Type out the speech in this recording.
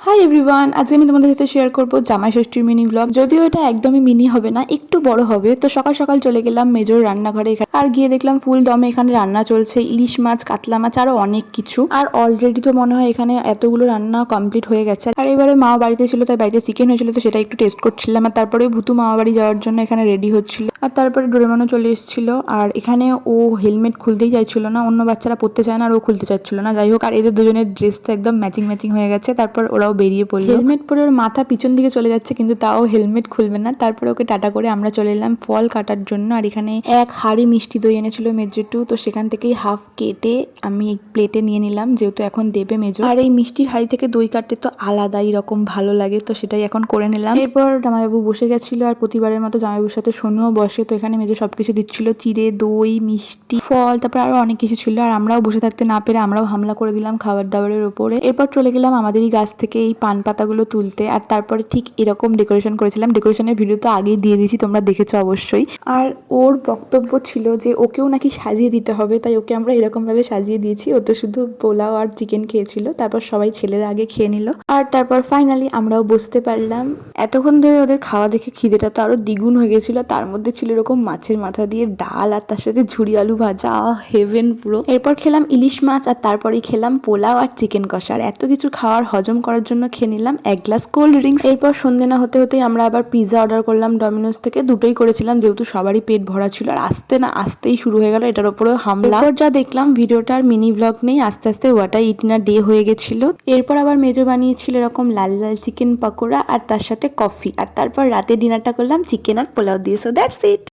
Hi everyone, আজকে আমি তোমাদের সাথে শেয়ার করবো জামাই ষষ্ঠীর মিনি ব্লগ। যদিও এটা একদমই মিনি হবে না, একটু বড় হবে। তো সকাল সকাল চলে গেলাম মেজোর রান্নাঘরে আর গিয়ে দেখলাম ফুল দমে এখানে রান্না চলছে, ইলিশ মাছ, কাতলা মাছ, আরো অনেক কিছু। আর অলরেডি তো মনে হয় এখানে এতগুলো রান্না কমপ্লিট হয়ে গেছে। আর এবারে মা বাড়িতে ছিল, তাই বাড়িতে চিকেন হয়েছিল, তো সেটা একটু টেস্ট করছিলাম। আর তারপরে ভুতু মামা বাড়ি যাওয়ার জন্য এখানে রেডি হচ্ছিল। আর তারপরে ডোরেমনও চলে এসেছিল। আর এখানে ও হেলমেট খুলতেই চাইছিল না, অন্য বাচ্চারা পড়তে চায় না আর ও খুলতে চাচ্ছিল না। যাই হোক, আর এদের দুজনের ড্রেস তো একদম ম্যাচিং ম্যাচিং হয়ে গেছে। তারপর ওরাও বেরিয়ে পড়লো। হেলমেট পরে ওর মাথা পিছন দিকে চলে যাচ্ছে, কিন্তু তাও হেলমেট খুলবে না। তারপরে ওকে টাটা করে আমরা চলে এলাম ফল কাটার জন্য। আর এখানে এক হাঁড়ি মিষ্টি দই এনেছিল মেজেটু, তো সেখান থেকেই হাফ কেটে আমি প্লেটে নিয়ে নিলাম, যেহেতু এখন দেবে মেজো। আর এই মিষ্টির হাঁড়ি থেকে দই কাটতে তো আলাদাই রকম ভালো লাগে, তো সেটাই এখন করে নিলাম। এরপর জামাইবাবু বসে গেছিল, আর প্রতিবারের মতো জামাইবাবুর সাথে সোনুও বসে। তো এখানে মেজো সবকিছু দিচ্ছিল, চিড়ে, দই, মিষ্টি, ফল, তারপর আরো অনেক কিছু ছিল। আর আমরাও বসে থাকতে না পেরে আমরাও হামলা করে দিলাম খাবার দাবারের উপরে। এরপর চলে গেলাম আমাদেরই গাছ থেকে এই পান পাতাগুলো তুলতে। আর তারপরে ঠিক এরকম ডেকোরেশন করেছিলাম। ডেকোরেশনের ভিডিও তো আগেই দিয়ে দিয়েছি, তোমরা দেখেছো অবশ্যই। আর ওর বক্তব্য ছিল যে ওকেও নাকি সাজিয়ে দিতে হবে, তাই ওকে আমরা এরকম ভাবে সাজিয়ে দিয়েছি। ও তো শুধু পোলাও আর চিকেন খেয়েছিল, তারপর সবাই ছেলেরা আগে খেয়ে নিল। আর তারপর ফাইনালি আমরাও বসতে পারলাম। এতক্ষণ ধরে ওদের খাওয়া দেখে খিদেটা তো আরো দ্বিগুণ হয়ে গেছিল। তার মধ্যে ছিল এরকম মাছের মাথা দিয়ে ডাল, আর তার সাথে ঝুরি আলু ভাজা, হেভেন পুরো। এরপর খেলাম ইলিশ মাছ, আর তারপরেই খেলাম পোলাও আর চিকেন কষা। আর এত কিছু খাওয়ার হজম করার জন্য খেয়ে নিলাম এক গ্লাস কোল্ড ড্রিঙ্কস। এরপর সন্ধ্যে না হতে হতেই আমরা আবার পিৎজা অর্ডার করলাম ডমিনোজ থেকে। দুটোই করেছিলাম, যেহেতু সবারই পেট ভরা ছিল। আর আসতেই শুরু হয়ে গেল এটার উপরেও হামলা। এরপর যা দেখলাম, ভিডিওটার মিনি ব্লগ নেই, আস্তে আস্তে ওয়াটার ইটিনা ডে হয়ে গেছিল। এরপর আবার মেজো বানিয়েছিল এরকম লাল লাল চিকেন পকোড়া, আর তার সাথে কফি। আর তারপর রাতে ডিনারটা করলাম চিকেন আর পোলাও দিয়ে। So that's it.